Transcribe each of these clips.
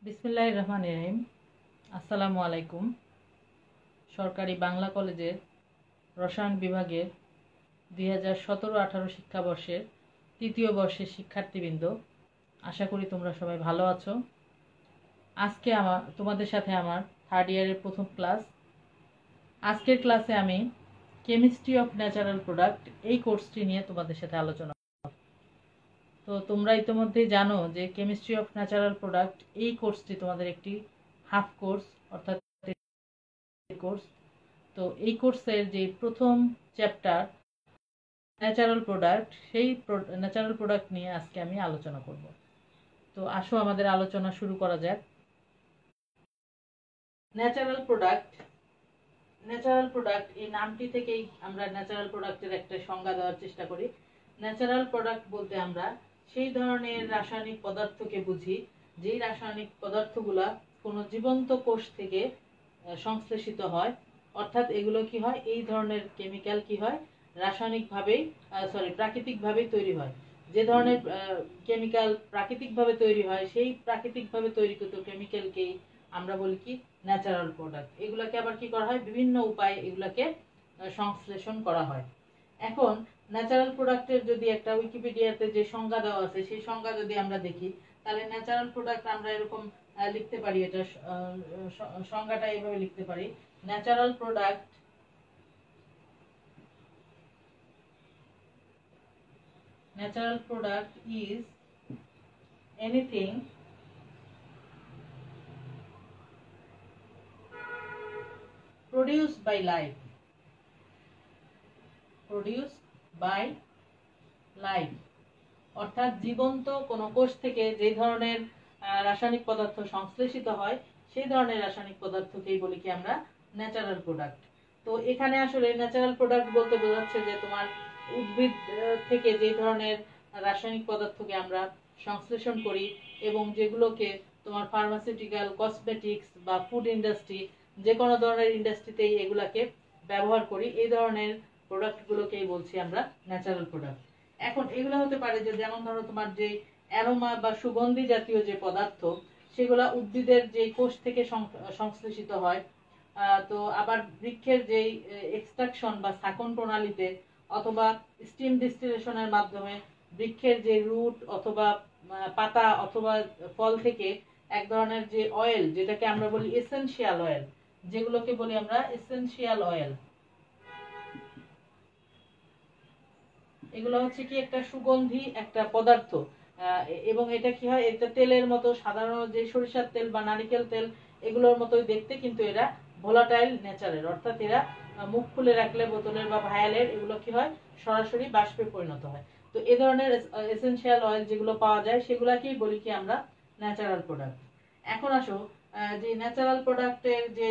বিসমিল্লাহির রহমানির রহিম। আসসালামু আলাইকুম। সরকারি বাংলা কলেজের রসায়ন বিভাগের 2017-18 শিক্ষাবর্ষের তৃতীয় বর্ষের শিক্ষার্থীবৃন্দ, আশা করি তোমরা সবাই ভালো আছো। আজকে তোমাদের সাথে আমার থার্ড ইয়ারের প্রথম ক্লাস। আজকের ক্লাসে আমি কেমিস্ট্রি অফ ন্যাচারাল প্রোডাক্ট এই কোর্সটি নিয়ে তোমাদের সাথে আলোচনা। তো তোমরা ইতিমধ্যেই জানো যে কেমিস্ট্রি অফ ন্যাচারাল প্রোডাক্ট এই কোর্সটি তোমাদের একটি হাফ কোর্স অর্থাৎ কোর্স। তো এই কোর্সের যে প্রথম চ্যাপ্টার ন্যাচারাল প্রোডাক্ট, সেই ন্যাচারাল প্রোডাক্ট নিয়ে আজকে আমি আলোচনা করব। তো আসো আমাদের আলোচনা শুরু করা যাক। ন্যাচারাল প্রোডাক্ট এই নামটি থেকেই আমরা ন্যাচারাল প্রোডাক্টের একটা সংজ্ঞা দেওয়ার চেষ্টা করি। ন্যাচারাল প্রোডাক্ট বলতে আমরা সেই ধরনের রাসায়নিক পদার্থকে বুঝি যেই রাসায়নিক পদার্থগুলা কোনো জীবন্ত কোষ থেকে সংশ্লেষিত হয়, অর্থাৎ এগুলো কি হয়, এই ধরনের কেমিক্যাল কি হয় প্রাকৃতিকভাবেই তৈরি হয়। যে ধরনের কেমিক্যাল প্রাকৃতিকভাবে তৈরি হয়, সেই প্রাকৃতিকভাবে তৈরিকৃত কেমিক্যালকেই আমরা বলি কি ন্যাচারাল প্রোডাক্ট। এগুলাকে আবার কি করা হয়, বিভিন্ন উপায়ে এগুলাকে সংশ্লেষণ করা হয়। এখন ন্যাচারাল প্রোডাক্টের যদি একটা উইকিপিডিয়াতে যে সংজ্ঞা দেওয়া আছে, সেই সংজ্ঞা যদি আমরা দেখি, তাহলে ন্যাচারাল প্রোডাক্ট আমরা এরকম লিখতে পারি। এটা সংজ্ঞাটা এইভাবে লিখতে পারি: natural product is anything produced by life, অর্থাৎ জীবন্ত কোনো কোষ থেকে যে ধরনের রাসায়নিক পদার্থ সংশ্লেষিত হয়, সেই ধরনের রাসায়নিক পদার্থকেই বলি কি আমরা ন্যাচারাল প্রোডাক্ট। তো এখানে আসলে ন্যাচারাল প্রোডাক্ট বলতে বোঝাচ্ছে যে তোমার উদ্ভিদ থেকে যে ধরনের রাসায়নিক পদার্থকে আমরা সংশ্লেষণ করি এবং যেগুলোকে তোমার ফার্মাসিউটিক্যাল, কসমেটিক্স বা ফুড ইন্ডাস্ট্রি, যে কোনো ধরনের ইন্ডাস্ট্রিতেই এগুলাকে ব্যবহার করি, এই ধরনের প্রোডাক্টগুলোকেই বলছি আমরা ন্যাচারাল প্রোডাক্ট। এখন এগুলো হতে পারে যে, যেমন ধরো তোমার যে অ্যারোমা বা সুগন্ধি জাতীয় যে পদার্থ, সেগুলা উদ্ভিদের যে কোষ থেকে সংশ্লেষিত হয়। তো আবার বৃক্ষের যে এক্সট্রাকশন বা শাকন প্রণালীতে অথবা স্টিম ডিস্টিলেশনের মাধ্যমে বৃক্ষের যে রুট অথবা পাতা অথবা ফল থেকে এক ধরনের যে অয়েল, যেটাকে আমরা বলি এসেনশিয়াল অয়েল, যেগুলোকে বলি আমরা এসেনশিয়াল অয়েল, এগুলো হচ্ছে কি একটা সুগন্ধি একটা পদার্থ। এবং এটা কি হয়, এটা তেলের মতো, সাধারণ যে সরিষার তেল বা নারিকেল তেল এগুলোর মতোই দেখতে, কিন্তু এরা ভোলাটাইল নেচারের, অর্থাৎ এরা মুখ খুলে রাখলে বোতলের বা ভায়ালের, এগুলো কি হয় সরাসরি বাষ্পে পরিণত হয়। তো এই ধরনের এসেনশিয়াল অয়েল যেগুলো পাওয়া যায়, সেগুলাকেই বলি কি আমরা ন্যাচারাল প্রোডাক্ট। এখন আসো যে ন্যাচারাল প্রোডাক্টের যে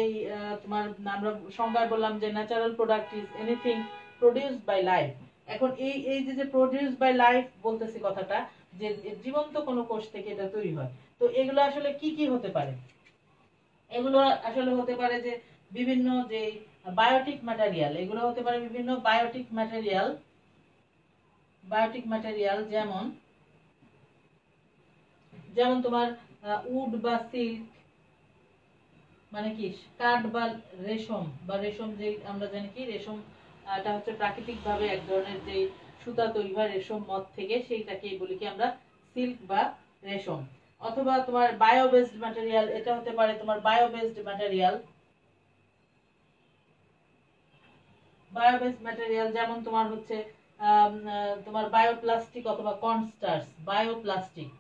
তোমার আমরা সংজ্ঞায় বললাম যে natural product is anything produced by life. এখন এই যে প্রোডিউস বাই লাইফ বলতেছি কথাটা, যে জীবন্ত কোনো কোষ থেকে এটা তৈরি হয়। তো এগুলো আসলে কি কি হতে পারে? এগুলো আসলে হতে পারে যে বিভিন্ন যে বায়োটিক ম্যাটেরিয়াল, এগুলো হতে পারে বিভিন্ন বায়োটিক ম্যাটেরিয়াল, যেমন তোমার উড বা সিল্ক, মানে কি কাঠ বা রেশম যে আমরা জানি কি রেশম, এটা হচ্ছে প্রাকৃতিক ভাবে এক ধরনের যে সুতা তৈরি হয় রেশম মথ থেকে, সেইটাকে বলি কি আমরা সিল্ক বা রেশম। অথবা তোমার বায়ো বেসড ম্যাটেরিয়াল, এটা হতে পারে তোমার বায়ো বেসড ম্যাটেরিয়াল, যেমন তোমার হচ্ছে তোমার বায়োপ্লাস্টিক অথবা কর্নস্টার্চ, বায়োপ্লাস্টিক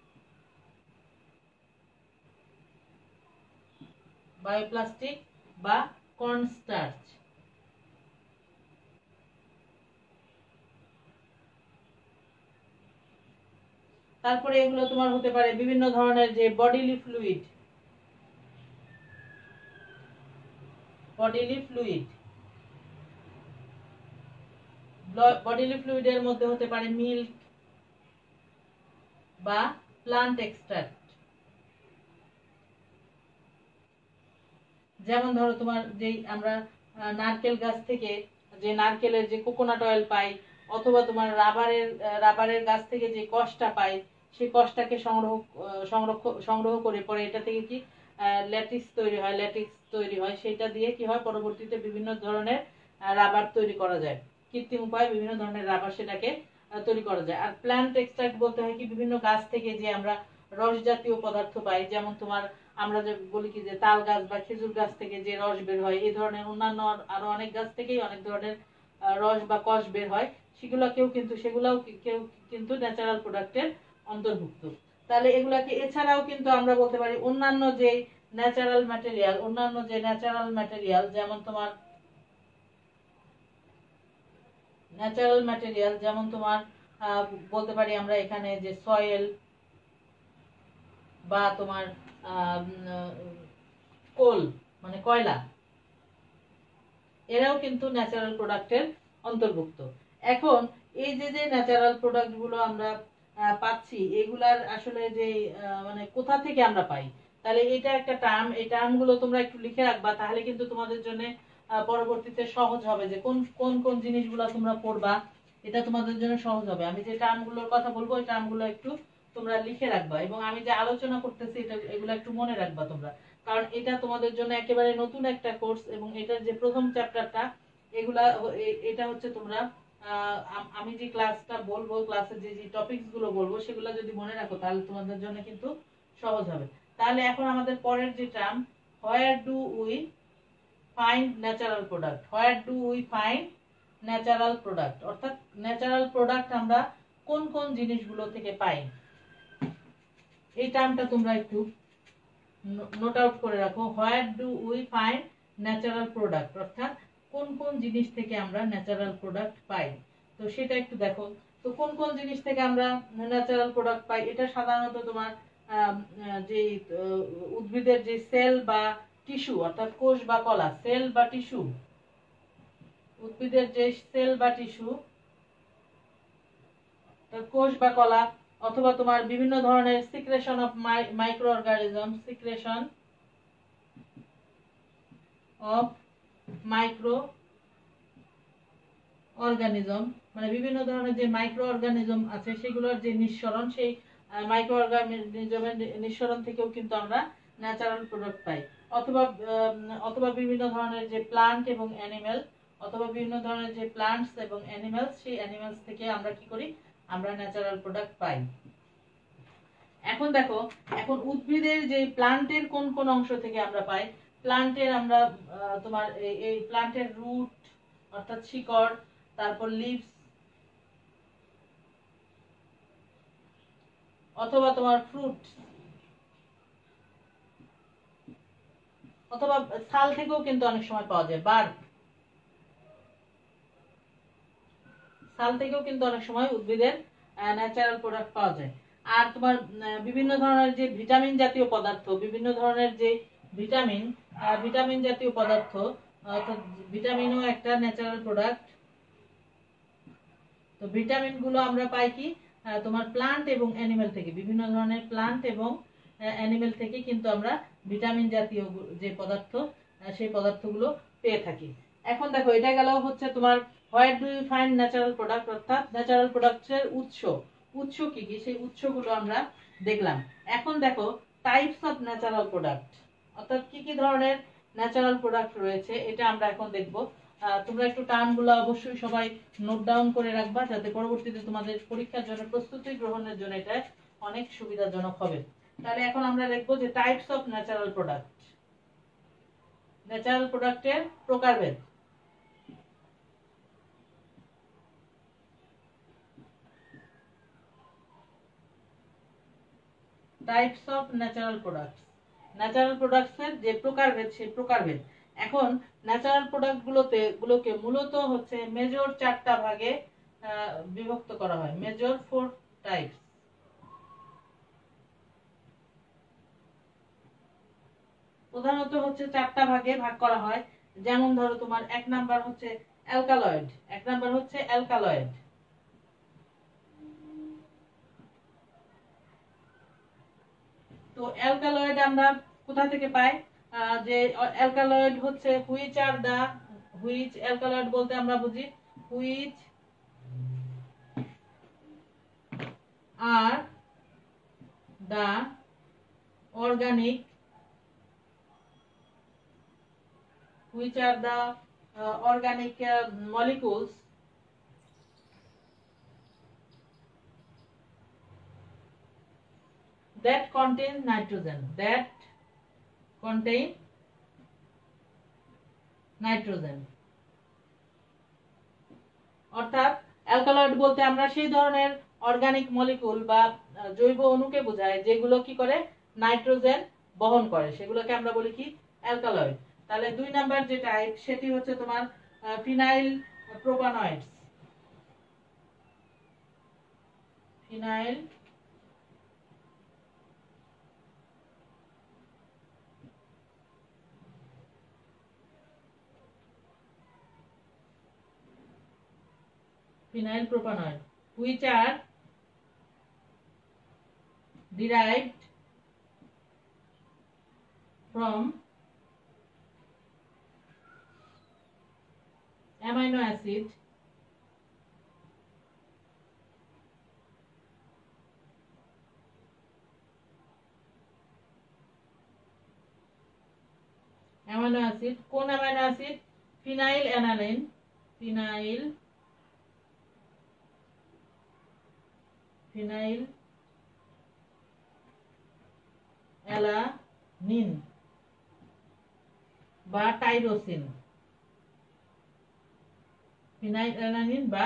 বা কর্নস্টার্চ। তারপরে এগুলো তোমার হতে পারে বিভিন্ন ধরনের যে বডিলি ফ্লুইড, বডিলি ফ্লুইডের মধ্যে হতে পারে মিল্ক বা প্লান্ট এক্সট্রাক্ট। যেমন ধরো তোমার যেই আমরা নারকেল গাছ থেকে যে নারকেলের যে কোকোনাট অয়েল পাই, অথবা তোমার রাবারের গাছ থেকে যে কষটা পাই, সেই কষটাকে সংগ্রহ করে পরে এটা থেকে কি ল্যাটিক্স তৈরি হয়, সেটা দিয়ে কি হয় পরবর্তীতে বিভিন্ন ধরনের রাবার তৈরি করা যায়, কৃত্রিম উপায়ে বিভিন্ন ধরনের রাবার সেটাকে তৈরি করা যায়। আর প্ল্যান্ট এক্সট্রাক্ট বলতে হয় কি বিভিন্ন গাছ থেকে যে আমরা রস জাতীয় পদার্থ পাই, যেমন তোমার আমরা যে বলি কি যে তাল গাছ বা খেজুর গাছ থেকে যে রস বের হয়, এই ধরনের অন্যান্য আরো অনেক গাছ থেকেই অনেক ধরনের রস বা কষ বের হয়, সেগুলাও কিন্তু ন্যাচারাল প্রোডাক্টের অন্তর্ভুক্ত। তাহলে এগুলাকে এছাড়াও কিন্তু আমরা বলতে পারি অন্যান্য যে ন্যাচারাল ম্যাটেরিয়াল যেমন তোমার বলতে পারি আমরা এখানে যে সয়েল বা তোমার কোল মানে কয়লা, এরাও কিন্তু ন্যাচারাল প্রোডাক্টের অন্তর্ভুক্ত। এখন এই যে যে ন্যাচারাল প্রোডাক্ট গুলো আমরা পাচ্ছি, এগুলার আসলে যে মানে কোথা থেকে আমরা পাই, তাহলে এটা একটা টার্ম, এই টার্ম গুলো তোমরা একটু লিখে রাখবা, তাহলে কিন্তু তোমাদের জন্য পরবর্তীতে সহজ হবে যে কোন কোন কোন জিনিসগুলো তোমরা পড়বা, এটা তোমাদের জন্য সহজ হবে। আমি যে টার্মগুলোর কথা বলবো ওই টার্মগুলো একটু তোমরা লিখে রাখবা, এবং আমি যে আলোচনা করতেছি এগুলো একটু মনে রাখবা তোমরা, কারণ এটা তোমাদের জন্য একেবারে নতুন একটা কোর্স, এবং এটার যে প্রথম চ্যাপ্টারটা এটা হচ্ছে তোমরা আমি যে ক্লাসটা বলবো, ক্লাসে যে যে টপিকস গুলো বলবো সেগুলো যদি মনে রাখো তাহলে তোমাদের জন্য কিন্তু সহজ হবে। তাহলে এখন আমাদের পরের যে term, where do we find natural product, অর্থাৎ ন্যাচারাল প্রোডাক্ট আমরা কোন কোন জিনিসগুলো থেকে পাই, এই টার্মটা তোমরা একটু নোট আউট করে রাখো। Where do we find natural product, অর্থাৎ কোন কোন জিনিস থেকে আমরা ন্যাচারাল প্রোডাক্ট পাই, তো সেটা একটু দেখো। তো কোন কোন জিনিস থেকে আমরা ন্যাচারাল প্রোডাক্ট পাই, এটা সাধারণত তোমার যে উদ্ভিদের যে সেল বা টিস্যু, অর্থাৎ কোষ বা কলা, সেল বা টিস্যু, উদ্ভিদের যে সেল বা টিস্যু, কোষ বা কলা, অথবা তোমার বিভিন্ন ধরনের সিক্রেশন অফ মাইক্রো অর্গানিজম, মানে বিভিন্ন ধরনের যে মাইক্রো অর্গানিজম আছে সেগুলোর যে নিঃসরণ, সেই মাইক্রো অর্গানিজমের নিঃসরণ থেকেও কিন্তু আমরা ন্যাচারাল প্রোডাক্ট পাই। অথবা বিভিন্ন ধরনের যে প্লান্ট এবং অ্যানিমেল, সেই অ্যানিমেলস থেকে আমরা কি করি, আমরা ন্যাচারাল প্রোডাক্ট পাই। এখন দেখো, এখন উদ্ভিদের যে প্লান্টের কোন কোন অংশ থেকে আমরা পাই, প্লান্টের আমরা তোমার এই প্লান্টের রুট অর্থাৎ শিকড়, তারপর লিভস, অথবা তোমার ফ্রুট, অথবা ছাল থেকেও কিন্তু অনেক সময় পাওয়া যায়, ছাল থেকেও কিন্তু অনেক সময় উদ্ভিদের ন্যাচারাল প্রোডাক্ট পাওয়া যায়। আর তোমার বিভিন্ন ধরনের যে ভিটামিন জাতীয় পদার্থ, ভিটামিন জাতীয় পদার্থ, অর্থাৎ ভিটামিনও একটা ন্যাচারাল প্রোডাক্ট। তো ভিটামিন গুলো আমরা পাই কি তোমার প্লান্ট এবং অ্যানিমেল থেকে, বিভিন্ন ধরনের প্লান্ট এবং অ্যানিমেল থেকে কিন্তু আমরা ভিটামিন জাতীয় যে পদার্থ সেই পদার্থগুলো পেয়ে থাকি। এখন দেখো, এটা গেল হচ্ছে তোমার where do you find natural product, অর্থাৎ ন্যাচারাল প্রোডাক্টের উৎস কি কি সেই উৎসগুলো আমরা দেখলাম। এখন দেখো টাইপস অফ ন্যাচারাল প্রোডাক্ট, অর্থাৎ কি কি ধরনের ন্যাচারাল প্রোডাক্ট রয়েছে, এটা আমরা এখন দেখব। তোমরা একটু টার্মগুলো অবশ্যই সবাই নোট ডাউন করে রাখবা, যাতে পরবর্তীতে তোমাদের পরীক্ষার জন্য প্রস্তুতি গ্রহণের জন্য এটা অনেক সুবিধাজনক হবে। তাহলে এখন আমরা দেখব যে টাইপস অফ ন্যাচারাল প্রোডাক্টের প্রকারভেদ। টাইপস অফ ন্যাচারাল প্রোডাক্টসের যে প্রকারভেদ, সেই প্রকারভেদ। এখন ন্যাচারাল প্রোডাক্ট গুলোকে মূলত হচ্ছে মেজর 4টা ভাগে বিভক্ত করা হয়, মেজর 4 টাইপস। প্রধানত হচ্ছে 4টা ভাগে ভাগ করা হয়। যেমন ধরো তোমার 1 নাম্বার হচ্ছে অ্যালকালয়েড। তো অ্যালকালয়েড আমরা কোথা থেকে পাই, যে অ্যালকালয়েড হচ্ছে হুইচ অ্যালকালয়েড বলতে আমরা বুঝি which are the organic which are the organic molecules that contain nitrogen, that contain nitrogen। অর্থাৎ অ্যালকালয়েড বলতে আমরা সেই ধরনের অর্গানিক মলিকুল বা জৈব অণুকে বোঝায় যেগুলো কি করে নাইট্রোজেন বহন করে, সেগুলোকে আমরা বলি কি অ্যালকালয়েড। তাহলে 2 নাম্বার যে টাইপ সেটি হচ্ছে তোমার phenyl propanoids. Phenyl phenyl propanoid which are derived from amino acid কোন amino acid phenylalanine, phenylalanine বা টাইরোসিন, ফিনাইল অ্যালানিন বা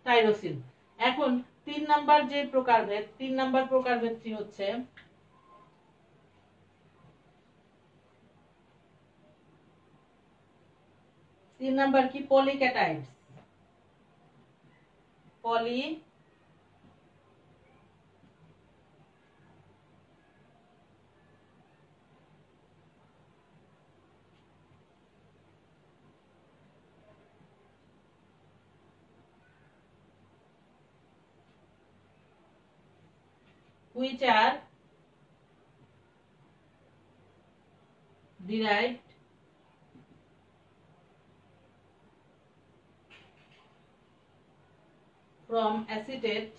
টাইরোসিন। এখন 3 নাম্বার যে প্রকারভেদ, 3 নাম্বার প্রকারভেদটি হচ্ছে কি পলিক্যাটাইডস। পলি which are derived from acetate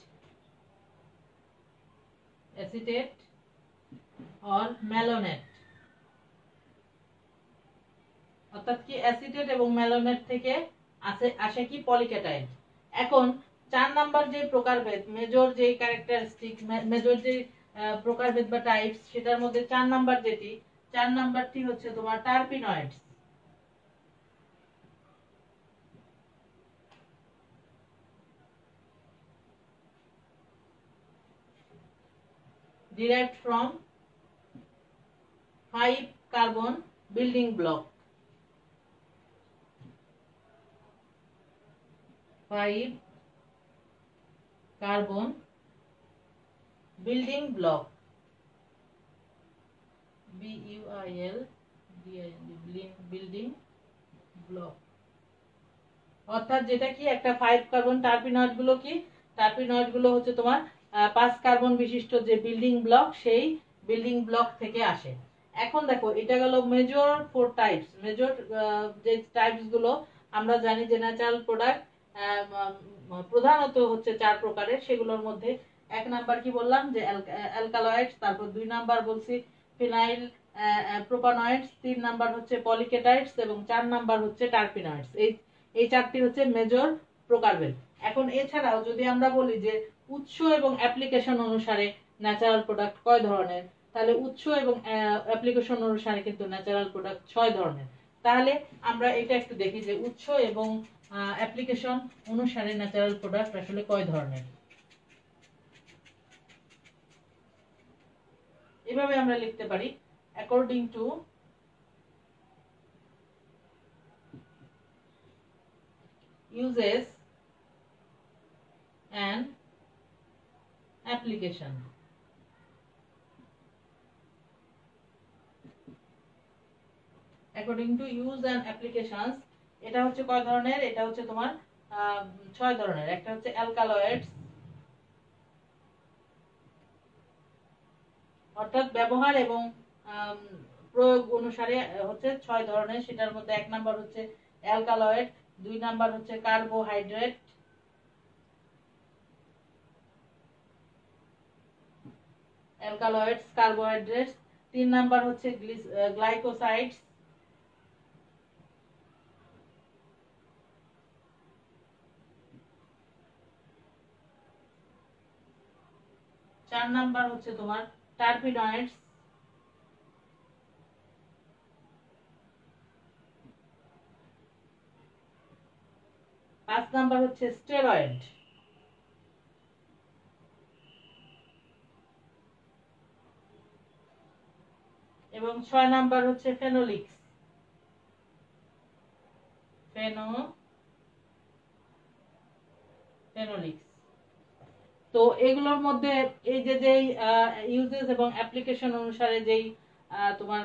or malonate। অর্থাৎ কি অ্যাসিটেট এবং ম্যালোনেট থেকে আসে কি পলিক্যাটাইড। এখন 4 নাম্বার যে প্রকারভেদ, মেজর যে ক্যারেক্টারিস্টিক, মেজর যে প্রকারভেদ বা টাইপস, সেটার মধ্যে 4 নাম্বার যেটি, 4 নাম্বারটি হচ্ছে তোমার টার্পিনয়েডস। derived from 5 carbon building block, 5 carbon building block, building block। অর্থাৎ যেটা কি একটা 5 কার্বন, টার্পিনয়েড গুলো কি, টার্পিনয়েড গুলো হচ্ছে তোমার 5 কার্বন বিশিষ্ট যে বিল্ডিং ব্লক, সেই বিল্ডিং ব্লক থেকে আসে। এখন দেখো এটা গেল মেজর 4 টাইপস। মেজর যে টাইপস গুলো আমরা জানি যে ন্যাচারাল প্রোডাক্ট প্রধানত হচ্ছে 4 প্রকারের, সেগুলোর মধ্যে 1 নাম্বার কি বললাম যে অ্যালকালয়েডস, তারপর 2 নাম্বার বলছি ফিনাইল প্রোপানয়েডস, 3 নাম্বার হচ্ছে পলিক্যাটাইডস এবং 4 নাম্বার হচ্ছে টার্পিনয়েডস। এই 4টি হচ্ছে মেজর প্রকারভেদ। এখন এছাড়াও যদি আমরা বলি যে উৎস এবং অ্যাপ্লিকেশন অনুসারে ন্যাচারাল প্রোডাক্ট কয় ধরনের, তাহলে উৎস এবং অ্যাপ্লিকেশন অনুসারে কিন্তু ন্যাচারাল প্রোডাক্ট 6 ধরনের। তাহলে আমরা এটা একটু দেখি যে উৎস এবং অ্যাপ্লিকেশন অনুসারে ন্যাচারাল প্রোডাক্ট আসলে কয় ধরনের। এভাবে আমরা লিখতে পারি according to uses and application। according to use and applications এটা হচ্ছে কয় ধরনের, এটা হচ্ছে তোমার 6 ধরনের। একটা হচ্ছে অ্যালকালয়েডস, অর্থাৎ ব্যবহার এবং প্রয়োগ অনুসারে হচ্ছে 6 ধরনের। সেটার মধ্যে 1 নাম্বার হচ্ছে অ্যালকালয়েড, 2 নাম্বার হচ্ছে কার্বোহাইড্রেট, অ্যালকালয়েডস, কার্বোহাইড্রেটস। 3 নাম্বার হচ্ছে গ্লাইকোসাইডস। 4 নাম্বার হচ্ছে তোমার টার্পিনয়েডস। 5 নাম্বার হচ্ছে স্টেরয়েড। এবং 6 নাম্বার হচ্ছে ফেনোলিক্স। ফেনোলিক্স। তো এগুলোর মধ্যে এই যে যেই ইউজেস এবং অ্যাপ্লিকেশন অনুসারে যেই তোমার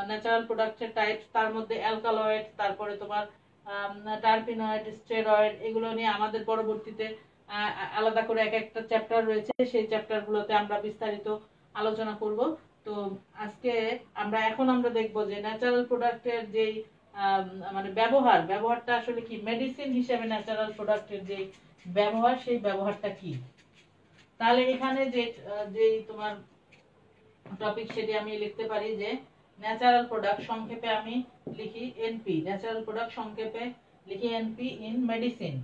ন্যাচারাল প্রোডাক্টের টাইপ, তার মধ্যে অ্যালকালয়েড, তারপরে তোমার টার্পিনয়েড, স্টেরয়েড, এগুলো নিয়ে আমাদের পরবর্তীতে আলাদা করে এক একটা চ্যাপ্টার রয়েছে। সেই চ্যাপ্টারগুলোতে আমরা বিস্তারিত আলোচনা করব। তো আজকে এখন আমরা দেখব যে ন্যাচারাল প্রোডাক্টের যেই মানে ব্যবহারটা আসলে কি, মেডিসিন হিসেবে ন্যাচারাল প্রোডাক্টের যে ব্যবহার, সেই ব্যবহারটা কি। তাহলে এখানে যে তোমার টপিক, সেটি আমি লিখতে পারি যে ন্যাচারাল প্রোডাক্ট, সংক্ষেপে আমি লিখি এনপি। ন্যাচারাল প্রোডাক্ট সংক্ষেপে লিখি এনপি ইন মেডিসিন।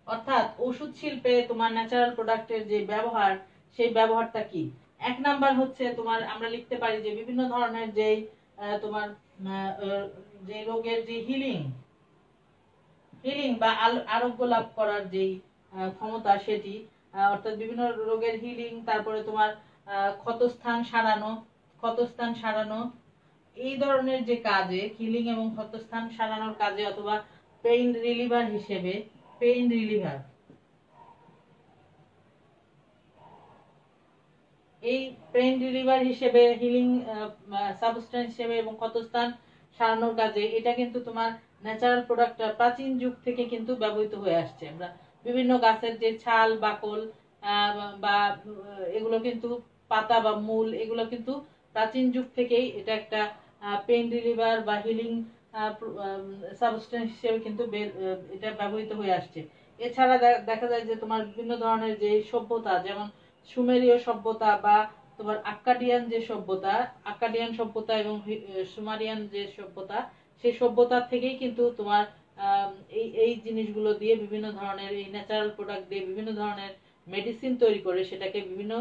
অর্থাৎ ওষুধ শিল্পে তোমার ন্যাচারাল প্রোডাক্টের যে ব্যবহার, সেই ব্যবহারটা কি। 1 নাম্বার হচ্ছে তোমার, আমরা লিখতে পারি যে বিভিন্ন ধরনের যে তোমার যে রোগের যে হিলিং বা আরোগ্য লাভ করার যে ক্ষমতা, সেটি অর্থাৎ বিভিন্ন রোগের হিলিং, তারপরে তোমার ক্ষতস্থান সারানো, এই ধরনের যে কাজে, হিলিং এবং ক্ষতস্থান সারানোর কাজে, অথবা পেইন রিলিভার হিসেবে, এই পেইন রিলিভার হিসেবে, হিলিং সাবস্টেন্স হিসেবে এবং ক্ষতস্থান সারানোর কাজে, এটা কিন্তু তোমার ন্যাচারাল প্রোডাক্ট প্রাচীন যুগ থেকে কিন্তু ব্যবহৃত হয়ে আসছে। আমরা বিভিন্ন গাছের যে ছাল, বাকল বা এগুলো কিন্তু, পাতা বা মূল, এগুলো কিন্তু প্রাচীন যুগ থেকেই এটা একটা পেইন রিলিভার বা হিলিং সাবস্টেন্স হিসেবে কিন্তু এটা ব্যবহৃত হয়ে আসছে। এছাড়া দেখা যায় যে তোমার বিভিন্ন ধরনের যে সভ্যতা, যেমন সুমেরীয় সভ্যতা বা তোমার আক্কাডিয়ান সভ্যতা এবং সুমারিয়ান যে সভ্যতা, সেই সভ্যতার থেকেই কিন্তু তোমার এই জিনিসগুলো দিয়ে, বিভিন্ন ধরনের এই ন্যাচারাল প্রোডাক্ট দিয়ে বিভিন্ন ধরনের মেডিসিন তৈরি করে সেটাকে বিভিন্ন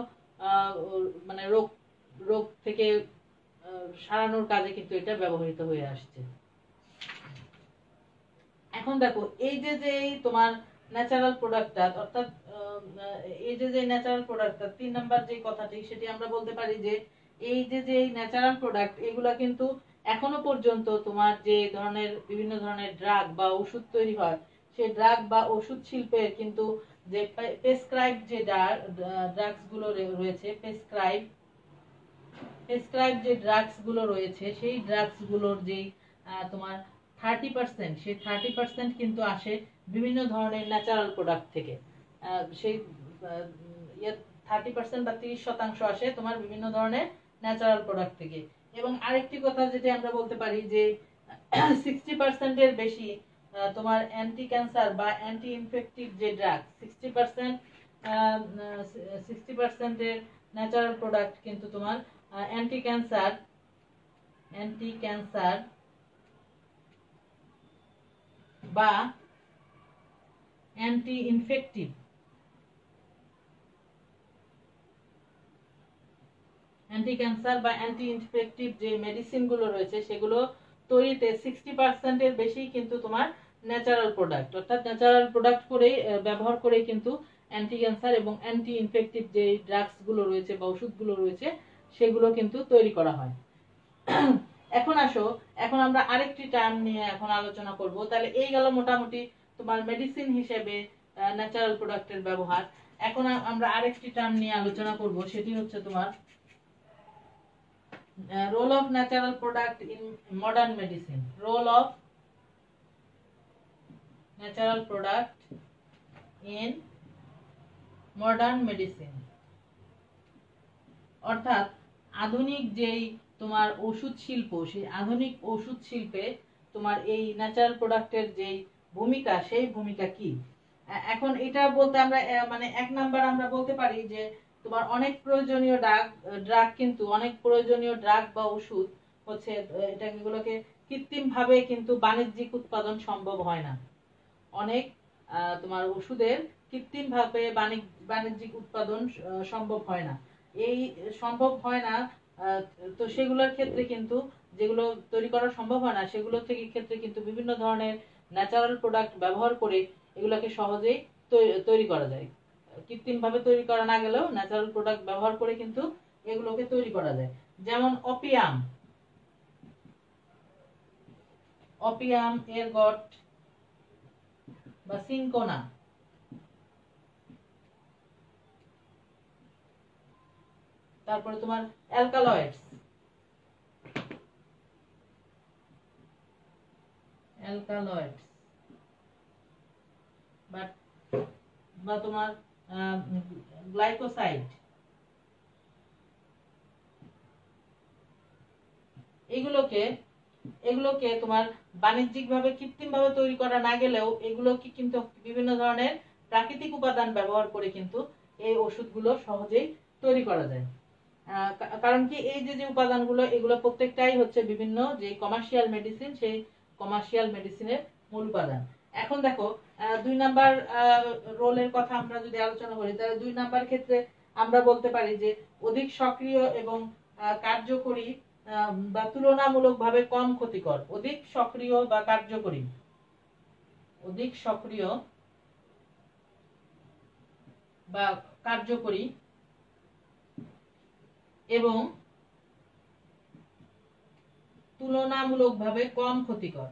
মানে রোগ থেকে সারানোর কাজে কিন্তু এটা ব্যবহৃত হয়ে আসছে। এখন দেখো, এই যে তোমার ন্যাচারাল প্রোডাক্টটা, অর্থাৎ এই যে ন্যাচারাল প্রোডাক্টটা, 3 নাম্বার যে কথাটি, সেটি আমরা বলতে পারি যে এই যে ন্যাচারাল প্রোডাক্ট, এগুলা কিন্তু এখনো পর্যন্ত তোমার যে ধরনের বিভিন্ন ধরনের ড্রাগ বা ওষুধ তৈরি হয়, সেই ড্রাগ বা ওষুধ শিল্পের কিন্তু যে প্রেসক্রাইব যে ড্রাগস গুলো রয়েছে, প্রেসক্রাইব যে ড্রাগস গুলো রয়েছে, সেই ড্রাগস গুলোর যে তোমার 30%, সেই 30% কিন্তু আসে বিভিন্ন ধরনের ন্যাচারাল প্রোডাক্ট থেকে। সেই 30% বা 30% আসে তোমার বিভিন্ন ধরনের ন্যাচারাল প্রোডাক্ট থেকে। এবং আরেকটি কথা যেটা আমরা বলতে পারি যে 60% এর বেশি তোমার অ্যান্টি ক্যান্সার বা অ্যান্টি ইনফেক্টিভ যে ড্রাগ, 60% এর ন্যাচারাল প্রোডাক্ট কিন্তু তোমার অ্যান্টি ক্যান্সার বা অ্যান্টি ইনফেক্টিভ যে মেডিসিন গুলো রয়েছে, সেগুলো তৈরিতে 60% এর বেশি কিন্তু তোমার ন্যাচারাল প্রোডাক্ট, অর্থাৎ ন্যাচারাল প্রোডাক্ট করেই ব্যবহার করেই কিন্তু অ্যান্টি ক্যান্সার এবং অ্যান্টি ইনফেক্টিভ যে ড্রাগস গুলো রয়েছে বা ওষুধগুলো রয়েছে, সেগুলো কিন্তু তৈরি করা হয়। এখন আমরা আরেকটি টার্ম নিয়ে এখন আলোচনা করব। তাহলে এই গেল মোটামুটি তোমার মেডিসিন হিসেবে ন্যাচারাল প্রোডাক্টের ব্যবহার। এখন আমরা আরেকটি টার্ম নিয়ে আলোচনা করব, সেটি হচ্ছে তোমার role of natural product in modern medicine. Role of natural product in modern medicine. অর্থাৎ আধুনিক যেই তোমার ওষুধ শিল্প, সেই আধুনিক ওষুধ শিল্পে তোমার এই ন্যাচারাল প্রোডাক্টের যেই ভূমিকা, সেই ভূমিকা কি। এখন এটা বলতে আমরা মানে 1 নাম্বার আমরা বলতে পারি যে তোমার অনেক প্রয়োজনীয় ড্রাগ কিন্তু অনেক প্রয়োজনীয় ড্রাগ বা ওষুধ হচ্ছে এগুলোকে কৃত্রিম ভাবে কিন্তু বাণিজ্যিক উৎপাদন সম্ভব হয় না। অনেক তোমার ওষুধের কৃত্রিম ভাবে বাণিজ্যিক উৎপাদন সম্ভব হয় না। এই সম্ভব হয় না, তো সেগুলোর ক্ষেত্রে কিন্তু যেগুলো তৈরি করা সম্ভব হয় না সেগুলো থেকে ক্ষেত্রে কিন্তু বিভিন্ন ধরনের ন্যাচারাল প্রোডাক্ট ব্যবহার করে এগুলোকে সহজেই তৈরি করা যায়। কৃত্রিম ভাবে তৈরি করা না গেলেও ন্যাচারাল প্রোডাক্ট ব্যবহার করে কিন্তু এগুলোকে তৈরি করা যায়। যেমন অপিয়াম, এরগট বা সিনকোনা। তারপরে তোমার অ্যালকালয়েডস বা তোমার গ্লাইকোসাইড। এগুলোকে তোমার বাণিজ্যিকভাবে কৃত্রিমভাবে তৈরি করা না গেলেও এগুলোকে কিন্তু বিভিন্ন ধরনের প্রাকৃতিক উপাদান ব্যবহার করে কিন্তু এই ওষুধগুলো সহজেই তৈরি করা যায়। কারণ কি এই যে উপাদানগুলো এগুলো প্রত্যেকটাই হচ্ছে বিভিন্ন যে কমার্শিয়াল মেডিসিন, সেই কমার্শিয়াল মেডিসিনের মূল উপাদান। এখন দেখো 2 নাম্বার রোলের কথা আমরা যদি আলোচনা করি তাহলে 2 নাম্বার ক্ষেত্রে আমরা বলতে পারি যে অধিক সক্রিয় এবং কার্যকরী বা তুলনামূলকভাবে কম ক্ষতিকর। অধিক সক্রিয় বা কার্যকরী বা কার্যকরী এবং তুলনামূলকভাবে কম ক্ষতিকর।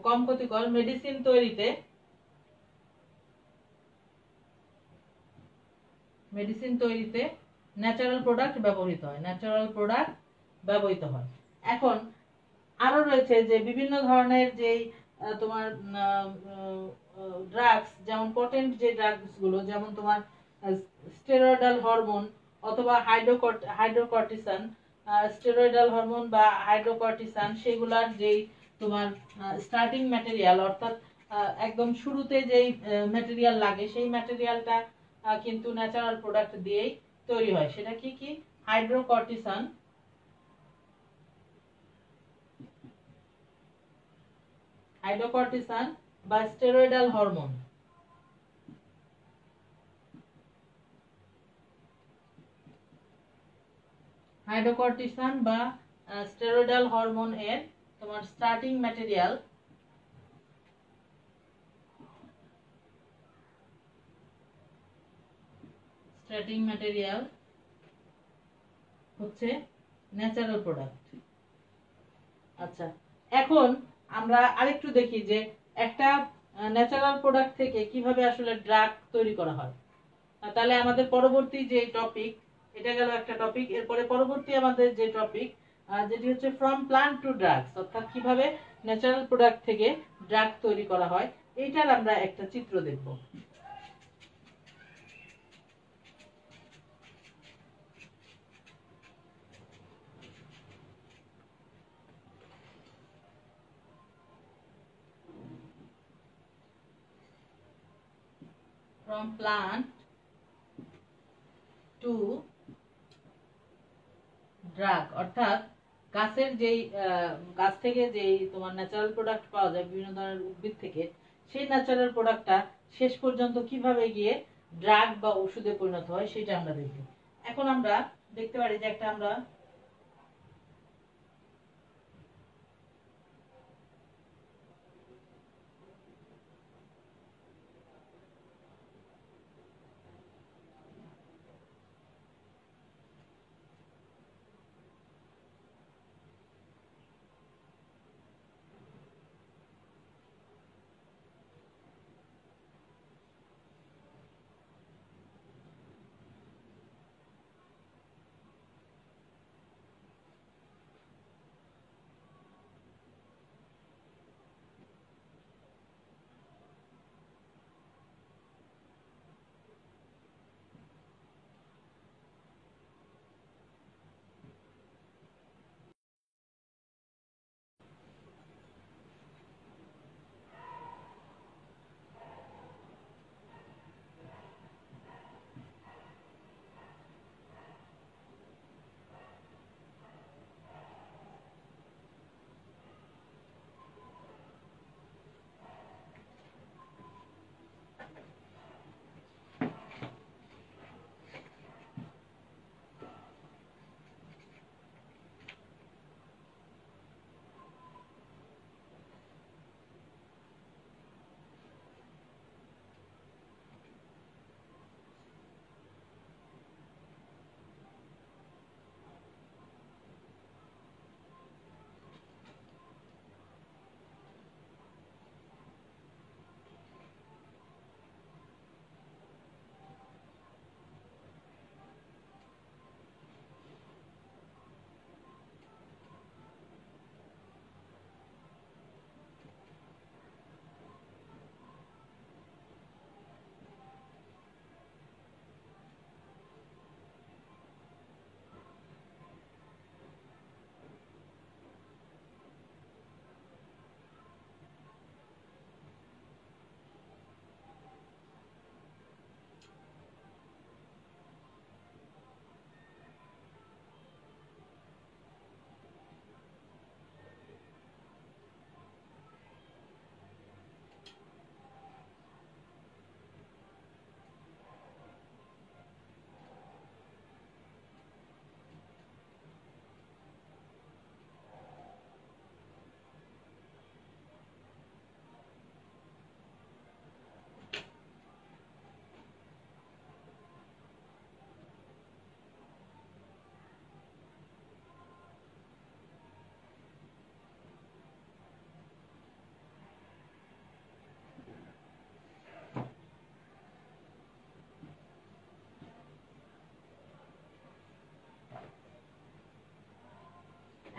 কম ক্ষতিকর মেডিসিন তৈরিতে ন্যাচারাল প্রোডাক্ট ব্যবহৃত হয়। এখন আরো রয়েছে যে বিভিন্ন ধরনের যে তোমার ড্রাগস, যেমন পটেন্ট যে ড্রাগস গুলো, যেমন তোমার স্টেরয়েডাল হরমোন অথবা হাইড্রোকর্টিসন। স্টেরয়েডাল হরমোন বা হাইড্রোকর্টিসন সেগুলার যেই তোমার স্টার্টিং ম্যাটেরিয়াল, অর্থাৎ একদম শুরুতে যেই ম্যাটেরিয়াল লাগে সেই ম্যাটেরিয়ালটা কিন্তু ন্যাচারাল প্রোডাক্ট দিয়েই তৈরি হয়। সেটা কি হাইড্রোকর্টিসন বা স্টেরয়েডাল হরমোন। হাইড্রোকর্টিসন বা স্টেরয়েডাল হরমোন এর তোমার স্টার্টিং ম্যাটেরিয়াল হচ্ছে ন্যাচারাল প্রোডাক্ট। আচ্ছা, এখন আমরা আরেকটু দেখি যে একটা ন্যাচারাল প্রোডাক্ট থেকে কিভাবে আসলে ড্রাগ তৈরি করা হয়। তাহলে আমাদের পরবর্তী যে টপিক, এটা গেল একটা টপিক। এরপরে পরবর্তী আমাদের যে টপিক যেটি হচ্ছে ফ্রম প্লান্ট টু ড্রাগস, অর্থাৎ কিভাবে ন্যাচারাল প্রোডাক্ট থেকে ড্রাগ তৈরি করা হয়, এইটার আমরা একটা চিত্র দেখব। ফ্রম প্লান্ট টু ড্রাগ, অর্থাৎ গাছের যেই গাছ থেকে যেই তোমার ন্যাচারাল প্রোডাক্ট পাওয়া যায় বিভিন্ন ধরনের উদ্ভিদ থেকে, সেই ন্যাচারাল প্রোডাক্টটা শেষ পর্যন্ত কিভাবে গিয়ে ড্রাগ বা ওষুধে পরিণত হয় সেটা আমরা দেখব। এখন আমরা দেখতে পারি যে একটা আমরা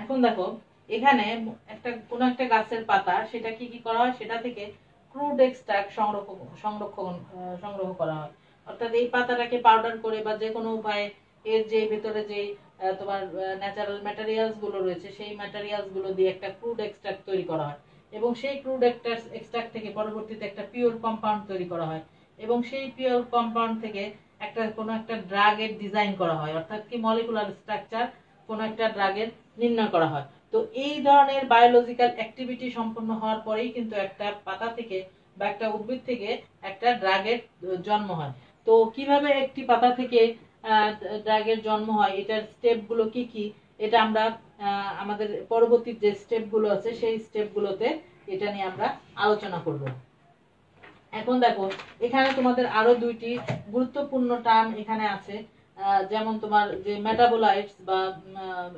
এখন দেখো এখানে কোনো একটা গাছের পাতা, সেটা কি কি করা হয়, সেটা থেকে ক্রুড এক্সট্রাক্ট সংগ্রহ করা হয়। অর্থাৎ এই পাতাটাকে পাউডার করে বা যে কোনো উপায়ে এর যে ভেতরে যে তোমার ন্যাচারাল ম্যাটেরিয়ালস গুলো রয়েছে, সেই ম্যাটেরিয়ালস গুলো দিয়ে একটা ক্রুড এক্সট্রাক্ট তৈরি করা হয়, এবং সেই ক্রুড এক্সট্রাক্ট থেকে পরবর্তীতে একটা পিওর কম্পাউন্ড তৈরি করা হয়, এবং সেই পিওর কম্পাউন্ড থেকে কোনো একটা ড্রাগের ডিজাইন করা হয়, অর্থাৎ কি মলিকুলার স্ট্রাকচার কোনো একটা ড্রাগের নির্ণয় করা হয়। তো এই ধরনের বায়োলজিক্যাল অ্যাক্টিভিটি সম্পন্ন হওয়ার পরেই কিন্তু একটা পাতা থেকে বা একটা উদ্ভিদ থেকে একটা ড্রাগের জন্ম হয়। তো কিভাবে একটি পাতা থেকে ড্রাগের জন্ম হয়, এটার স্টেপ গুলো কি কি, এটা আমরা আমাদের পরবর্তী যে স্টেপ গুলো আছে সেই স্টেপ গুলোতে এটা নিয়ে আমরা আলোচনা করব। এখন দেখো এখানে তোমাদের আরো দুইটি গুরুত্বপূর্ণ টার্ম এখানে আছে, যেমন তোমার যে মেটাবোলাইটস বা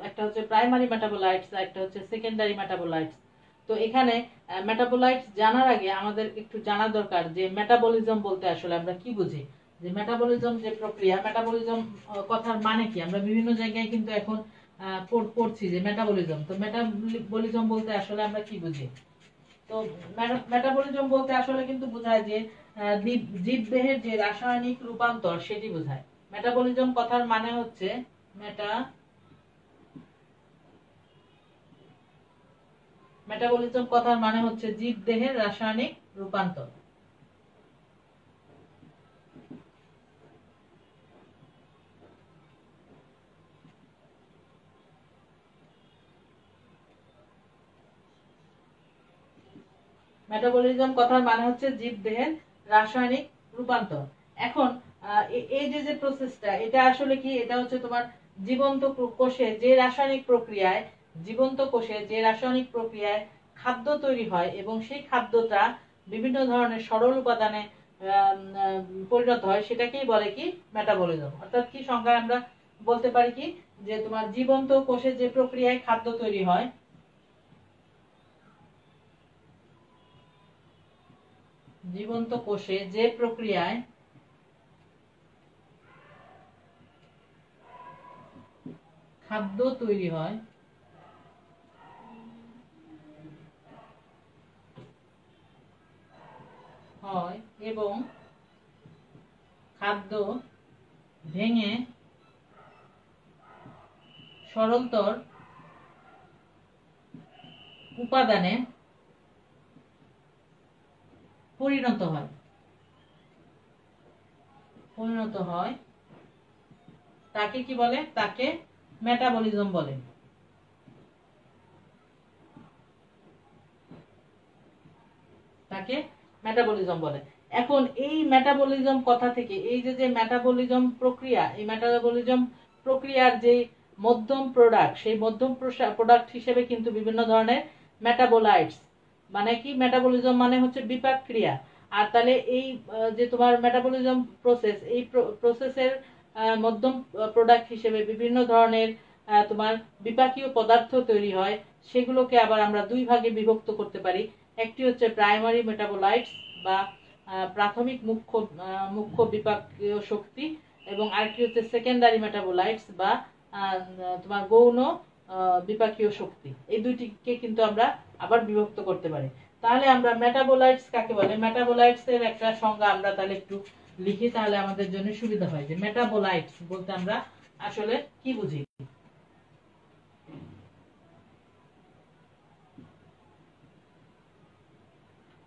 একটা হচ্ছে প্রাইমারি মেটাবোলাইটস, একটা হচ্ছে সেকেন্ডারি মেটাবোলাইটস। তো এখানে মেটাবোলাইটস জানার আগে আমাদের একটু জানা দরকার যে মেটাবলিজম বলতে আসলে আমরা কি বুঝি, যে মেটাবলিজম যে প্রক্রিয়া, মেটাবলিজম কথার মানে কি। আমরা বিভিন্ন জায়গায় কিন্তু এখন পড়ছি যে মেটাবলিজম, তো মেটাবলিজম বলতে আসলে আমরা কি বুঝি। তো মেটাবলিজম বলতে আসলে কিন্তু বোঝায় যে জীবদেহের যে রাসায়নিক রূপান্তর সেটি বোঝায়। মেটাবলিজম কথার মানে হচ্ছে মেটাবলিজম কথার মানে হচ্ছে জীবদেহের রাসায়নিক রূপান্তর। মেটাবলিজম কথার মানে হচ্ছে জীবদেহের রাসায়নিক রূপান্তর। এখন এই যে প্রসেসটা, এটা আসলে কি, এটা হচ্ছে তোমার জীবন্ত কোষে যে রাসায়নিক প্রক্রিয়ায় খাদ্য তৈরি হয়, এবং সেই খাদ্যটা বিভিন্ন ধরনের সরল উপাদানে পরিণত হয়, সেটাকেই বলে কি মেটাবলিজম। অর্থাৎ কি সংজ্ঞায় আমরা বলতে পারি কি, যে তোমার জীবন্ত কোষে যে প্রক্রিয়ায় খাদ্য তৈরি হয়, জীবন্ত কোষে যে প্রক্রিয়ায় খাদ্য তৈরি হয় এবং খাদ্য ভেঙে সরলতর উপাদানে পরিণত হয় তাকে কি বলে, তাকে মেটাবলিজম বলে। এখন এই মেটাবলিজম কথা থেকে এই যে মেটাবলিজম প্রক্রিয়া, এই মেটাবলিজম প্রক্রিয়ার যে মধ্যম প্রোডাক্ট, সেই মধ্যম প্রোডাক্ট হিসেবে কিন্তু বিভিন্ন ধরনের মেটাবোলাইটস, মানে কি মেটাবলিজম মানে হচ্ছে বিপাক ক্রিয়া। আর তাহলে এই যে তোমার মেটাবলিজম প্রসেস, এই প্রসেসের মধ্যম প্রোডাক্ট হিসেবে বিভিন্ন ধরনের তোমার বিপাকীয় পদার্থ তৈরি হয়। সেগুলোকে আবার আমরা দুই ভাগে বিভক্ত করতে পারি। একটি হচ্ছে প্রাইমারি মেটাবোলাইটস বা প্রাথমিক মুখ্য বিপাকীয় শক্তি, এবং আরেকটি হচ্ছে সেকেন্ডারি মেটাবোলাইটস বা তোমার গৌণ বিপাকীয় শক্তি। এই দুইটিকে কিন্তু আমরা আবার বিভক্ত করতে পারি। তাহলে আমরা মেটাবোলাইটস কাকে বলে, মেটাবোলাইটস এর একটা সংজ্ঞা আমরা তাহলে একটু লিখি, তাহলে আমাদের জন্য সুবিধা হয় যে মেটাবোলাইটস বলতে আমরা আসলে কি বুঝি।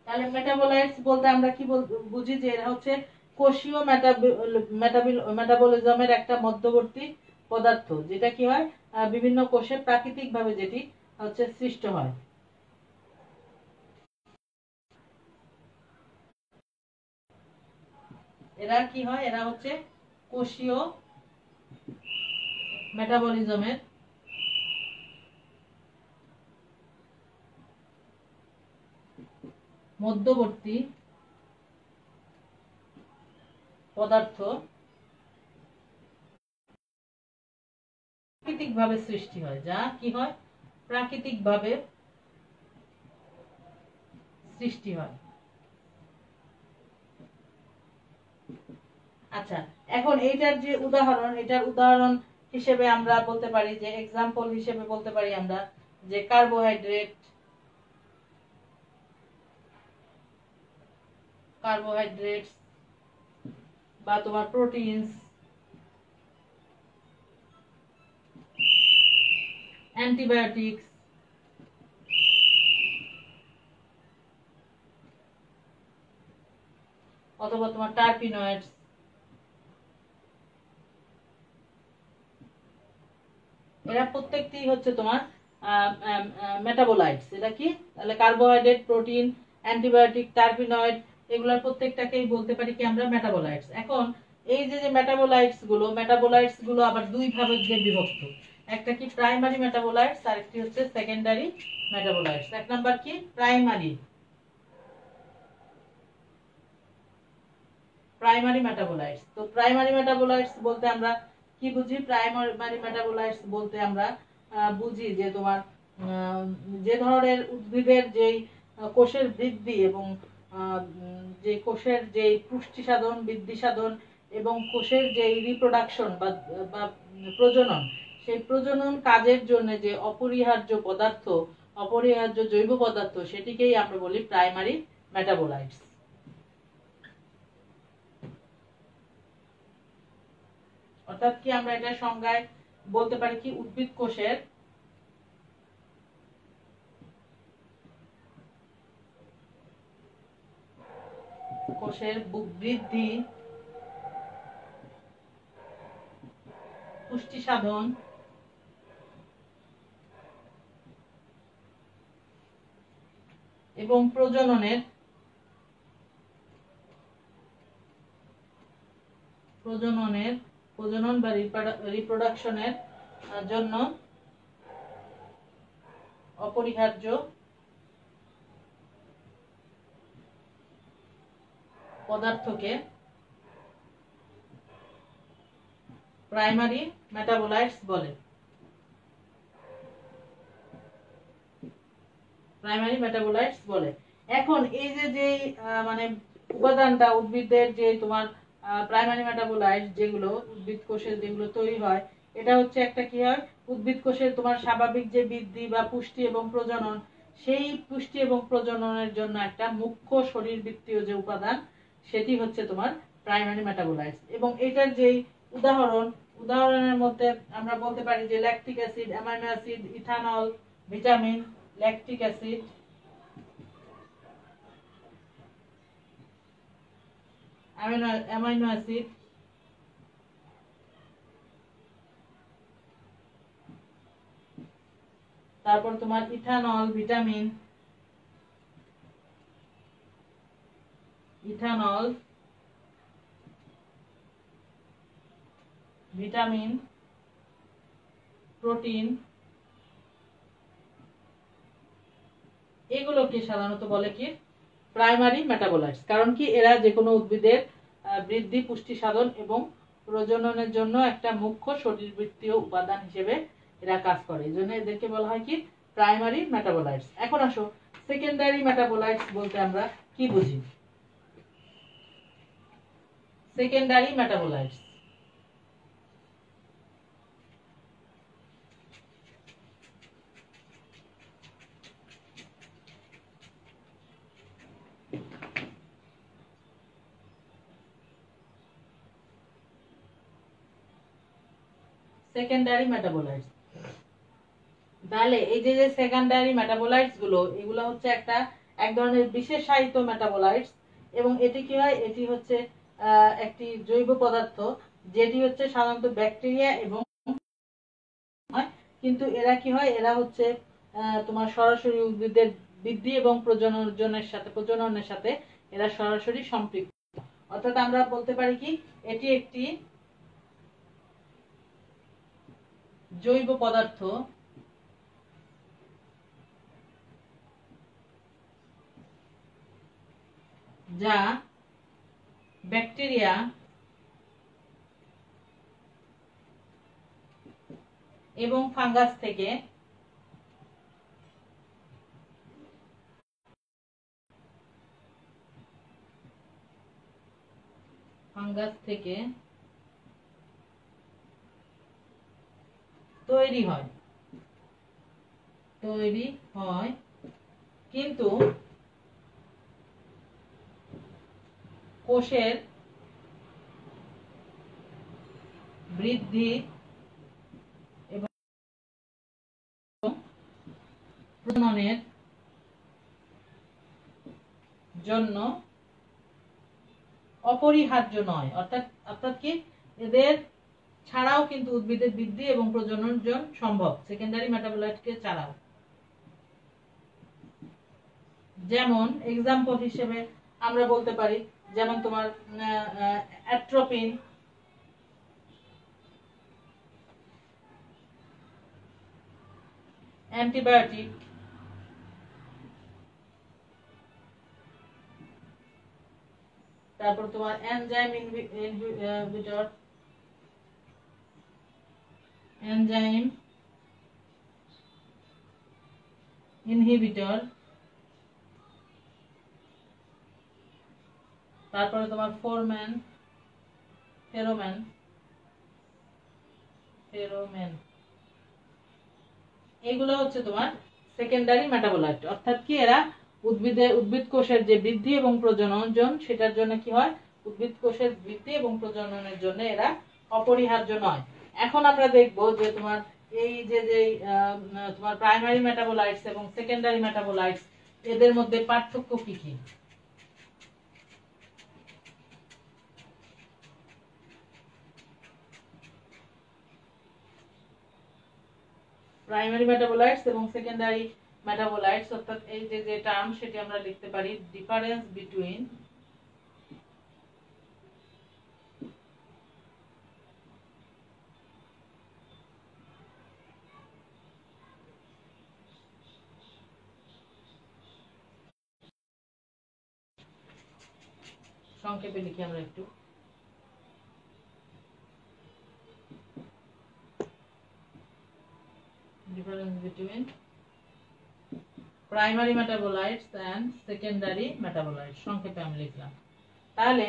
তাহলে মেটাবোলাইটস বলতে আমরা কি বুঝি, যে এরা হচ্ছে কোষীয় মেটাবলিজমের একটা মধ্যবর্তী পদার্থ, যেটা কি হয় বিভিন্ন কোষে প্রাকৃতিক ভাবে যেটি হচ্ছে সৃষ্ট হয়। এরা কি হয়, এরা হচ্ছে কোষীয় মেটাবলিজমের মধ্যবর্তী পদার্থ, প্রাকৃতিক ভাবে সৃষ্টি হয়, যা কি হয় প্রাকৃতিক ভাবে সৃষ্টি হয়। আচ্ছা, এখন এটার উদাহরণ হিসেবে আমরা বলতে পারি যে এক্সাম্পল হিসেবে বলতে পারি আমরা যে কার্বোহাইড্রেটস বা তোমার প্রোটিনস, অ্যান্টিবায়োটিক্স, অথবা তোমার টার্পিনয়েডস, এরা প্রত্যেকটি হচ্ছে তোমার মেটাবোলাইটস। এটা কি? তাহলে কার্বোহাইড্রেট, প্রোটিন, অ্যান্টিবায়োটিক, টার্পিনয়েড, এগুলোর প্রত্যেকটাকেই বলতে পারি কি আমরা মেটাবোলাইটস। এখন এই যে যে মেটাবোলাইটস গুলো আবার দুই ভাগে বিভক্ত। একটা কি প্রাইমারি মেটাবোলাইটস, আর একটি হচ্ছে সেকেন্ডারি মেটাবোলাইটস। এক নাম্বার কি প্রাইমারি মেটাবোলাইটস। তো প্রাইমারি মেটাবোলাইটস বলতে আমরা কি বুঝি? প্রাইমারি মেটাবোলাইটস বলতে আমরা বুঝি যে তোমার যে ধরনের উদ্ভিদের যেই কোষের বৃদ্ধি এবং যে কোষের যে পুষ্টি সাধন, বৃদ্ধি সাধন এবং কোষের যে রিপ্রোডাকশন বা প্রজনন, সেই প্রজনন কাজের জন্য যে অপরিহার্য জৈব পদার্থ, সেটিকেই আমরা বলি প্রাইমারি মেটাবোলাইটস। অর্থাৎ কি আমরা এটা সংজ্ঞায় বলতে পারি কি উদ্ভিদ কোষের বৃদ্ধি, পুষ্টি সাধন এবং প্রজনন বা রিপ্রোডাকশনের জন্য অপরিহার্য পদার্থকে প্রাইমারি মেটাবোলাইটস বলে। এখন এই যে মানে উপাদানটা উদ্ভিদের যে তোমার প্রাইমারি মেটাবোলাইটস যেগুলো উদ্ভিদ কোষের যেগুলো তৈরি হয়, এটা হচ্ছে একটা কি হয়, উদ্ভিদ কোষের তোমার স্বাভাবিক যে বৃদ্ধি বা পুষ্টি এবং প্রজনন, সেই পুষ্টি এবং প্রজননের জন্য একটা মুখ্য শরীরবৃত্তীয় যে উপাদান, সেটি হচ্ছে তোমার প্রাইমারি মেটাবোলাইটস। এবং এটার যে উদাহরণের মধ্যে আমরা বলতে পারি যে lactic acid, amino acid, ethanol, vitamin, lactic acid, amino acid, তারপর তোমার ইথানল, ভিটামিন, প্রোটিন, এগুলোকে সাধারণত বলে কি প্রাইমারি মেটাবোলাইটস। কারণ কি এরা যে কোনো উদ্ভিদের বৃদ্ধি, পুষ্টি সাধন এবং প্রজননের জন্য একটা মুখ্য শরীরবৃত্তীয় উপাদান হিসেবে এরা কাজ করে। এই জন্য এদেরকে বলা হয় কি প্রাইমারি মেটাবোলাইটস। এখন আসো সেকেন্ডারি মেটাবোলাইটস বলতে আমরা কি বুঝি? সেকেন্ডারি মেটাবোলাইটস তাহলে এই যে সেকেন্ডারি মেটাবোলাইটস গুলো, এগুলো হচ্ছে এক ধরনের বিশেষায়িত মেটাবোলাইটস। এবং এটি কি হয়? এটি হচ্ছে একটি জৈব পদার্থ, যেটি হচ্ছে সাধারণত ব্যাকটেরিয়া এবং কিন্তু এরা কি হয়, এরা হচ্ছে তোমার সরাসরি উদ্ভিদের বৃদ্ধি এবং প্রজননের সাথে এরা সরাসরি সম্পৃক্ত। অর্থাৎ আমরা বলতে পারি কি এটি একটি জৈব পদার্থ যা ব্যাকটেরিয়া এবং ফাঙ্গাস থেকে তৈরি হয়, তৈরি হয়, কিন্তু কোষের বৃদ্ধি এবং প্রজননের জন্য অপরিহার্য নয়। অর্থাৎ অর্থাৎ কি, এদের ছাড়াও কিন্তু উদ্ভিদের বৃদ্ধি এবং প্রজনন সম্ভব, সেকেন্ডারি মেটাবোলাইটকে ছাড়াও। যেমন এক্সাম্পল হিসেবে আমরা বলতে পারি, যেমন তোমার অ্যাট্রোপিন, অ্যান্টিবায়োটিক, তারপর তোমার এনজাইম ইনহিবিটর, এনজাইম ইনহিবিটর, তারপরে তোমার ফেরোমেন, এগুলো হচ্ছে তোমার সেকেন্ডারি মেটাবোলাইট। অর্থাৎ কি, এরা উদ্ভিদ কোষের যে বৃদ্ধি এবং প্রজনন সেটার জন্য কি হয়, উদ্ভিদ কোষের বৃদ্ধি এবং প্রজননের জন্য এরা অপরিহার্য নয়। এখন আমরা দেখব যে তোমার এই যে তোমার প্রাইমারি মেটাবোলাইটস এবং সেকেন্ডারি মেটাবোলাইটস, এদের মধ্যে পার্থক্য কি কি। প্রাইমারি মেটাবোলাইটস এবং সেকেন্ডারি মেটাবোলাইটস, অর্থাৎ এই যে টার্ম, সেটি আমরা লিখতে পারি ডিফারেন্স বিটুইন সংক্ষেপে লিখি আমরা একটু, difference between primary metabolites and secondary metabolites, সংক্ষেপে আমি লিখলাম। তাহলে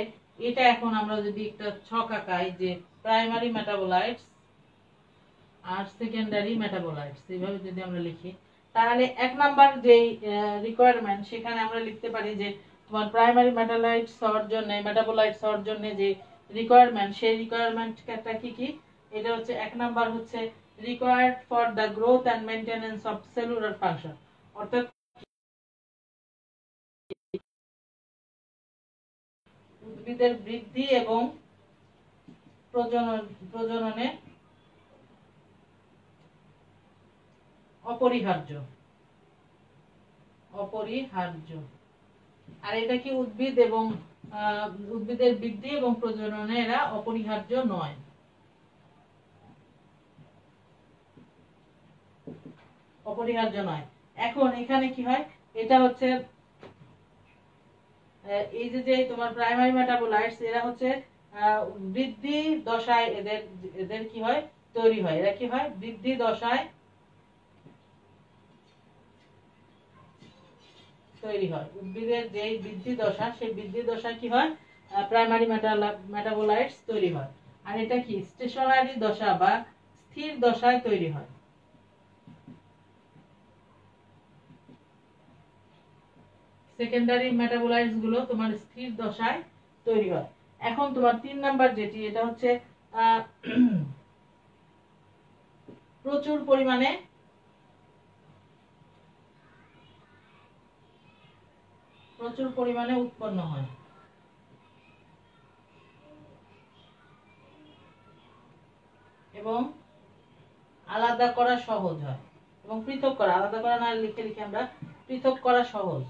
এটা এখন আমরা যদি একটা ছক আঁকাই যে প্রাইমারি মেটাবোলাইটস আর সেকেন্ডারি মেটাবোলাইটস, এইভাবে যদি আমরা লিখি, তাহলে এক নাম্বার যে রিকোয়ারমেন্ট, সেখানে আমরা লিখতে পারি যে তোমার প্রাইমারি মেটাবোলাইটস হওয়ার জন্য যে রিকোয়ারমেন্ট, সেই রিকোয়ারমেন্টটা কি কি। এটা হচ্ছে এক নাম্বার হচ্ছে required for the growth and maintenance of cellular function, অর্থাৎ উদ্ভিদের বৃদ্ধি এবং প্রজননে অপরিহার্য। আর এটা কি, উদ্ভিদের বৃদ্ধি এবং প্রজননে এরা অপরিহার্য নয়। এখন এখানে কি হয়, এটা হচ্ছে এই যে তোমার প্রাইমারি মেটাবোলাইটস, এরা হচ্ছে বৃদ্ধি দশায় এদের কি হয়, তৈরি হয়। এরা কি হয়, বৃদ্ধি দশায় তৈরি হয়। উদ্ভিদের যে বৃদ্ধি দশা, সেই বৃদ্ধি দশা কি হয়, প্রাইমারি মেটাবোলাইটস তৈরি হয়। আর এটা কি, স্টেশনারি দশা বা স্থির দশায় তৈরি হয়। সেকেন্ডারি মেটাবোলাইটস গুলো তোমার স্থির দশায় তৈরি হয়। এখন তোমার 3 নাম্বার যেটি, এটা হচ্ছে প্রচুর পরিমাণে উৎপন্ন হয় এবং আলাদা করা সহজ হয়, এবং পৃথক করা, আলাদা করা না লিখে আমরা পৃথক করা সহজ।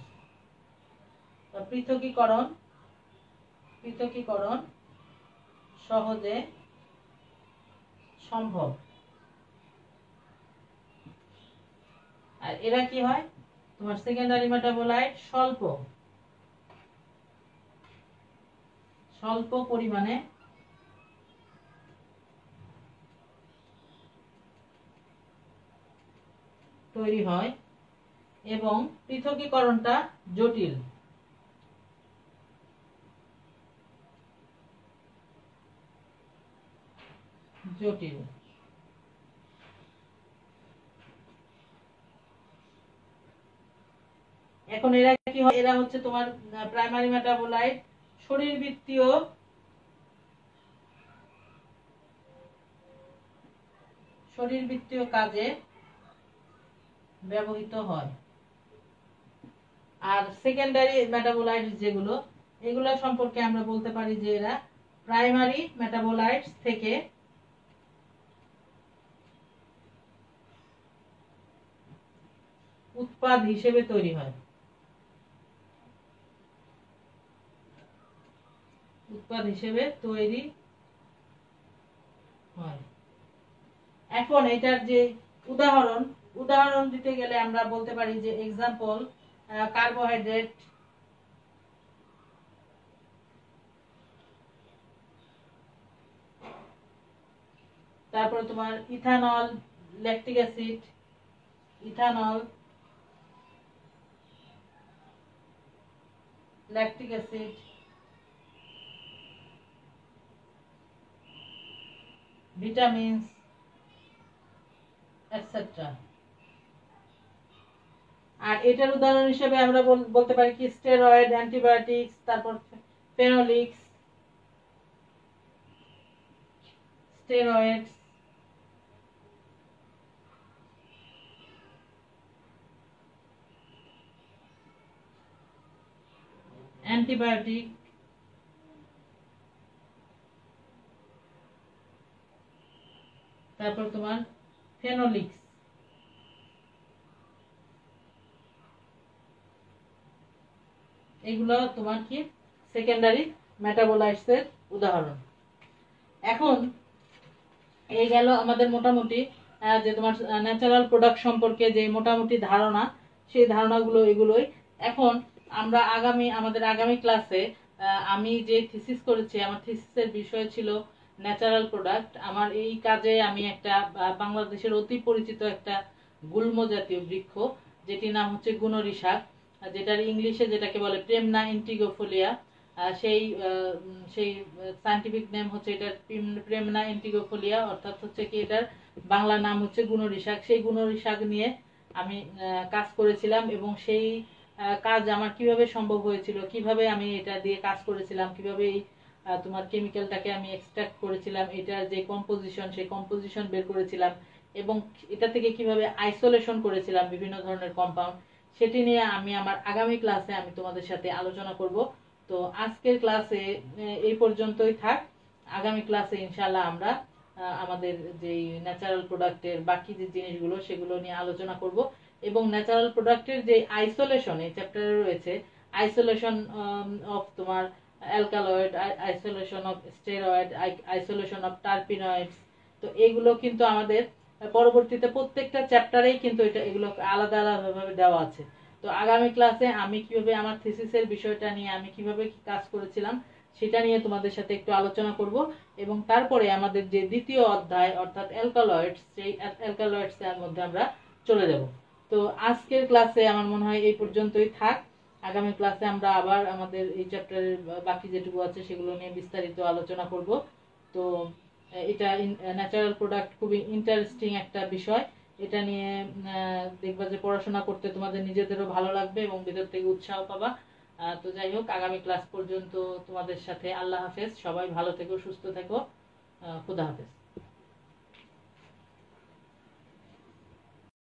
পৃথকীকরণ সহজে সম্ভব। আর এরা কি হয়, তোমার সেকেন্ডারি মেটাবোলাইট স্বল্প পরিমাণে তৈরি হয় এবং পৃথকীকরণটা জটিল। এখন এরা কি হয়, এরা হচ্ছে তোমার প্রাইমারি মেটাবোলাইট শরীরবৃত্তীয় কাজে ব্যবহৃত হয়। আর সেকেন্ডারি মেটাবোলাইটস যেগুলো, এগুলো সম্পর্কে আমরা বলতে পারি যে এরা প্রাইমারি মেটাবোলাইটস থেকে উৎপাদ হিসেবে তৈরি হয়। এখন এটার যে উদাহরণ দিতে গেলে আমরা বলতে পারি যে এক্সাম্পল কার্বোহাইড্রেট, তারপরে তোমার ethanol, lactic acid, vitamins etcetera. আর এটার উদাহরণ হিসেবে আমরা বলতে পারি কি স্টেরয়েড, অ্যান্টিবায়োটিক্স, তারপর ফেনোলিক্স, স্টেরয়েডস, অ্যান্টিবায়োটিক, তারপর তোমার ফেনোলিক্স। এগুলো তোমার কি সেকেন্ডারি মেটাবোলাইটস এর উদাহরণ। এখন এই গেল আমাদের মোটামুটি যে তোমার ন্যাচারাল প্রোডাক্ট সম্পর্কে যে মোটামুটি ধারণা, সেই ধারণাগুলো এগুলোই। এখন আমরা আমাদের আগামী ক্লাসে আমি যে থিসিস করেছি, আমার থিসিসের বিষয় ছিল ন্যাচারাল প্রোডাক্ট। আমার এই কাজে আমি একটা বাংলাদেশের অতি পরিচিত একটা গুল্ম জাতীয় বৃক্ষ, যেটির নাম হচ্ছে গুণরি শাক, যেটার ইংলিশে যেটাকে বলে প্রেমনা ইন্টিগোফোলিয়া, সেই সায়েন্টিফিক নেম হচ্ছে এটার প্রেমনা ইন্টিগোফোলিয়া, অর্থাৎ হচ্ছে কি এটার বাংলা নাম হচ্ছে গুণরি শাক। সেই গুণরি শাক নিয়ে আমি কাজ করেছিলাম, এবং সেই কাজ আমার কিভাবে সম্ভব হয়েছিল, কিভাবে আমি এটা দিয়ে কাজ করেছিলাম, কিভাবে এই তোমার কেমিক্যালটাকে আমি এক্সট্রাক্ট করেছিলাম, এটার যে কম্পোজিশন, সেই কম্পোজিশন বের করেছিলাম, এবং এটা থেকে কিভাবে আইসোলেশন করেছিলাম বিভিন্ন ধরনের কম্পাউন্ড, সেটি নিয়ে আমি আমার আগামী ক্লাসে আমি তোমাদের সাথে আলোচনা করব। তো আজকের ক্লাসে এই পর্যন্তই থাক। আগামী ক্লাসে ইনশাআল্লাহ আমরা আমাদের যে ন্যাচারাল প্রোডাক্টের বাকি যে জিনিসগুলো সেগুলো নিয়ে আলোচনা করব, এবং ন্যাচারাল প্রোডাক্টের যে আইসোলেশন এই চ্যাপ্টারে রয়েছে, আইসোলেশন অফ তোমার alkaloid, isolation of steroid, isolation of terpenoids, তো এগুলো কিন্তু আমাদের পরবর্তীতে প্রত্যেকটা চ্যাপ্টারেই কিন্তু এগুলো আলাদা আলাদাভাবে দেওয়া আছে। তো আগামী ক্লাসে আমি কিভাবে আমার থিসিসের বিষয়টা নিয়ে আমি কিভাবে কাজ করেছিলাম সেটা নিয়ে তোমাদের সাথে একটু আলোচনা করব, এবং তারপরে আমাদের যে দ্বিতীয় অধ্যায় অর্থাৎ অ্যালকালয়েডস, সেই অ্যালকালয়েডস এর মধ্যে আমরা চলে যাব। তো আজকের ক্লাসে আমার মনে হয় এই পর্যন্তই থাক। আগামী ক্লাসে আমরা আবার আমাদের এই চ্যাপ্টারের বাকি যেটুকু আছে সেগুলো নিয়ে বিস্তারিত আলোচনা করব। তো এটা ন্যাচারাল প্রোডাক্ট খুবই ইন্টারেস্টিং একটা বিষয়। এটা নিয়ে দেখবা যে পড়াশোনা করতে তোমাদের নিজেদেরও ভালো লাগবে এবং ভিতর থেকে উৎসাহ পাবা। তো যাই হোক, আগামী ক্লাস পর্যন্ত তোমাদের সাথে আল্লাহ হাফেজ। সবাই ভালো থেকো, সুস্থ থেকো। খুদা হাফেজ।